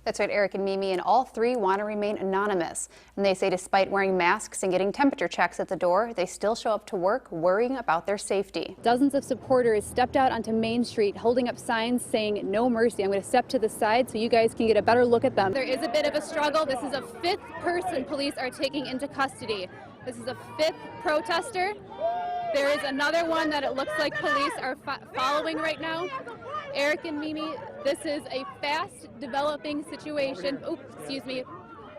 That's right, Eric and Mimi, and all three want to remain anonymous. And they say despite wearing masks and getting temperature checks at the door, they still show up to work worrying about their safety. Dozens of supporters stepped out onto Main Street holding up signs saying, "No mercy." I'm going to step to the side so you guys can get a better look at them. There is a bit of a struggle. This is a fifth person police are taking into custody. This is a fifth protester. There is another one that it looks like police are following right now. Eric and Mimi, this is a fast developing situation. Oops, excuse me.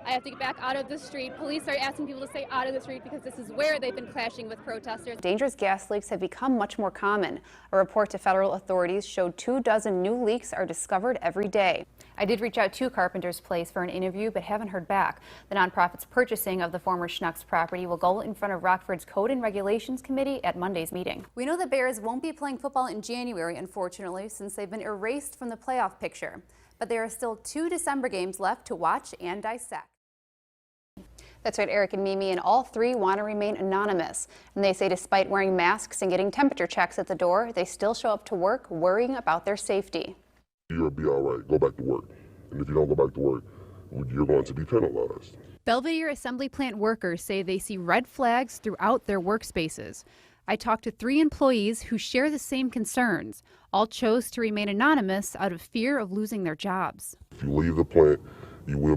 I have to get back out of the street. Police are asking people to stay out of the street because this is where they've been clashing with protesters. Dangerous gas leaks have become much more common. A report to federal authorities showed 24 new leaks are discovered every day. I did reach out to Carpenter's Place for an interview, but haven't heard back. The nonprofit's purchasing of the former Schnucks property will go in front of Rockford's Code and Regulations Committee at Monday's meeting. We know the Bears won't be playing football in January, unfortunately, since they've been erased from the playoff picture. But there are still 2 December games left to watch and dissect. That's right, Eric and Mimi, and all three want to remain anonymous. And they say despite wearing masks and getting temperature checks at the door, they still show up to work worrying about their safety. You'll be all right. Go back to work. And if you don't go back to work, you're going to be penalized. Belvedere assembly plant workers say they see red flags throughout their workspaces. I talked to 3 employees who share the same concerns. All chose to remain anonymous out of fear of losing their jobs. If you leave the plant, you will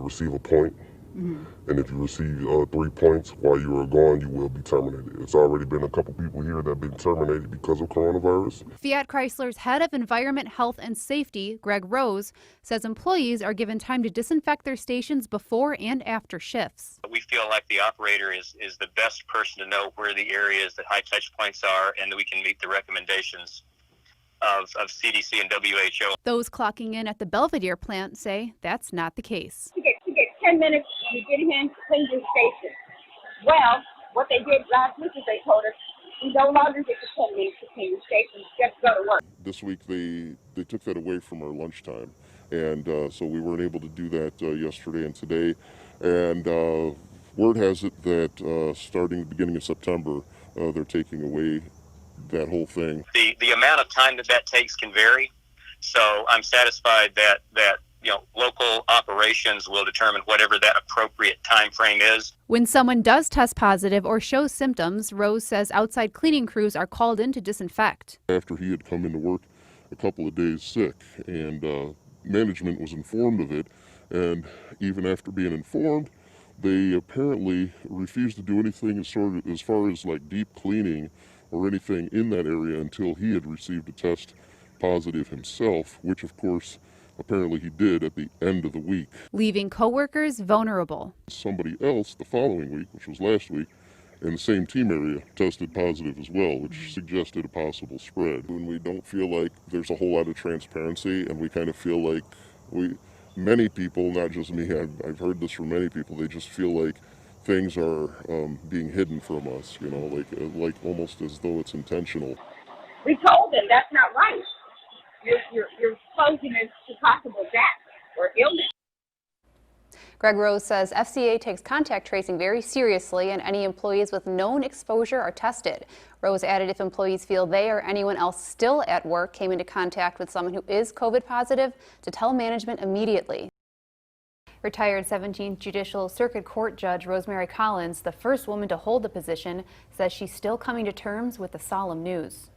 receive a point. And if you receive 3 points while you are gone, you will be terminated. It's already been a couple people here that have been terminated because of coronavirus. Fiat Chrysler's head of Environment, Health, and Safety, Greg Rose, says employees are given time to disinfect their stations before and after shifts. We feel like the operator is the best person to know where the areas that high touch points are, and that we can meet the recommendations of CDC and WHO. Those clocking in at the Belvedere plant say that's not the case. You get 10 minutes when you get in to clean your station. Well, what they did last week is they told us you no longer get the 10 minutes to clean your station, just go to work. This week they took that away from our lunchtime, and so we weren't able to do that yesterday and today. And word has it that starting the beginning of September, they're taking away that whole thing. The amount of time that takes can vary, so I'm satisfied that local operations will determine whatever that appropriate time frame is. When someone does test positive or show symptoms, Rose says outside cleaning crews are called in to disinfect. After he had come into work a couple of days sick, and management was informed of it, and even after being informed, they apparently refused to do anything as far as like deep cleaning or anything in that area until he had received a test positive himself, which of course apparently he did at the end of the week. Leaving coworkers vulnerable. Somebody else the following week, which was last week, in the same team area tested positive as well, which suggested a possible spread. When we don't feel like there's a whole lot of transparency, and we kind of feel like many people, not just me, I've heard this from many people, they just feel like things are being hidden from us, like almost as though it's intentional. We told them that's not right. You're exposing us to possible death or illness. Greg Rose says FCA takes contact tracing very seriously, and any employees with known exposure are tested. Rose added if employees feel they or anyone else still at work came into contact with someone who is COVID positive, to tell management immediately. Retired 17th Judicial Circuit Court Judge Rosemary Collins, the first woman to hold the position, says she's still coming to terms with the solemn news.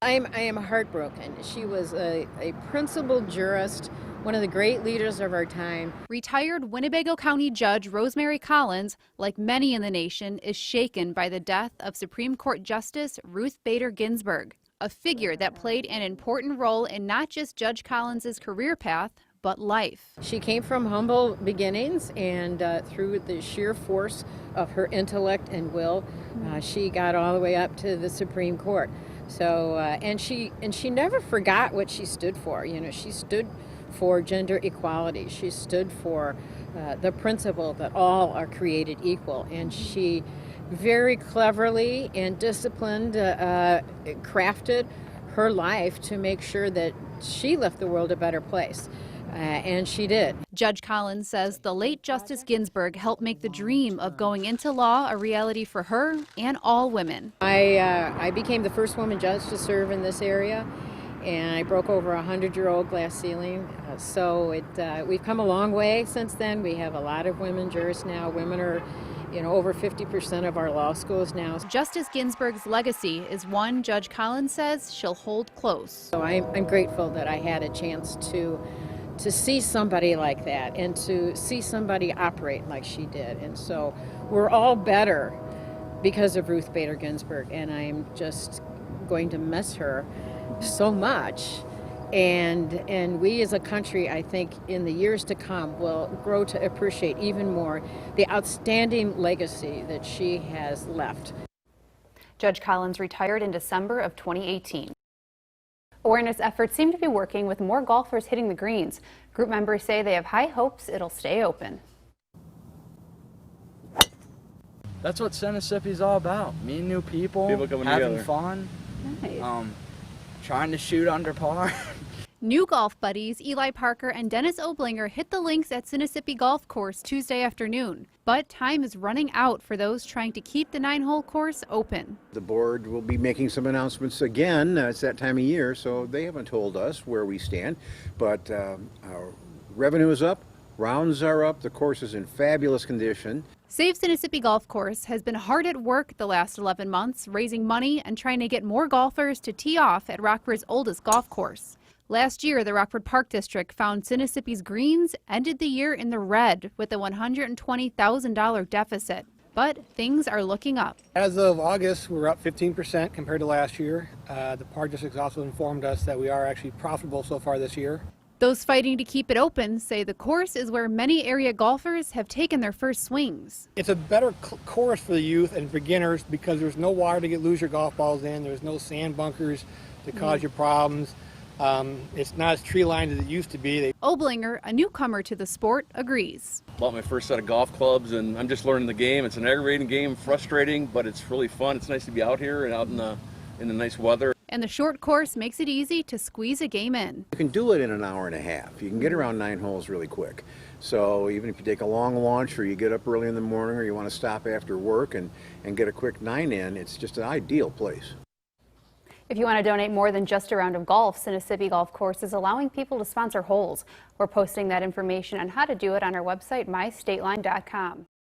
I am heartbroken. She was a principled jurist, one of the great leaders of our time. Retired Winnebago County Judge Rosemary Collins, like many in the nation, is shaken by the death of Supreme Court Justice Ruth Bader Ginsburg, a figure that played an important role in not just Judge Collins's career path, but life. She came from humble beginnings, and through the sheer force of her intellect and will, she got all the way up to the Supreme Court. So, and she never forgot what she stood for. She stood for gender equality. She stood for the principle that all are created equal. And she very cleverly and disciplined crafted her life to make sure that she left the world a better place. And she did. Judge Collins says the late Justice Ginsburg helped make the dream of going into law a reality for her and all women. I became the first woman judge to serve in this area, and I broke over a 100-year-old glass ceiling. We've come a long way since then. We have a lot of women jurists now. Women are, over 50% of our law schools now. Justice Ginsburg's legacy is one Judge Collins says she'll hold close. So I'm grateful that I had a chance to see somebody like that and to see somebody operate like she did. And so we're all better because of Ruth Bader Ginsburg, and I'm just going to miss her so much. And we as a country, I think, in the years to come will grow to appreciate even more the outstanding legacy that she has left. Judge Collins retired in December of 2018. Awareness efforts seem to be working with more golfers hitting the greens. Group members say they have high hopes it'll stay open. That's what Mississippi's all about. Meeting new people coming having together. Fun. Nice. Trying to shoot under par. New golf buddies Eli Parker and Dennis Oblinger hit the links at Mississippi Golf Course Tuesday afternoon. But time is running out for those trying to keep the 9-hole course open. The board will be making some announcements again. It's that time of year, so they haven't told us where we stand. But our revenue is up, rounds are up, the course is in fabulous condition. Save Mississippi Golf Course has been hard at work the last 11 months, raising money and trying to get more golfers to tee off at Rockford's oldest golf course. Last year, the Rockford Park District found Mississippi's greens ended the year in the red with a $120,000 deficit. But things are looking up. As of August, we're up 15% compared to last year. The Park District also informed us that we are actually profitable so far this year. Those fighting to keep it open say the course is where many area golfers have taken their first swings. It's a better course for the youth and beginners because there's no water to lose your golf balls in. There's no sand bunkers to cause you problems. It's not as tree lined as it used to be. Oblinger, a newcomer to the sport, agrees. Bought my first set of golf clubs and I'm just learning the game. It's an aggravating game, frustrating, but it's really fun. It's nice to be out here and out in the nice weather. And the short course makes it easy to squeeze a game in. You can do it in an hour and a half. You can get around 9 holes really quick. So even if you take a long lunch or you get up early in the morning or you want to stop after work and get a quick 9 in, it's just an ideal place. If you want to donate more than just a round of golf, Mississippi Golf Course is allowing people to sponsor holes. We're posting that information on how to do it on our website, mystateline.com.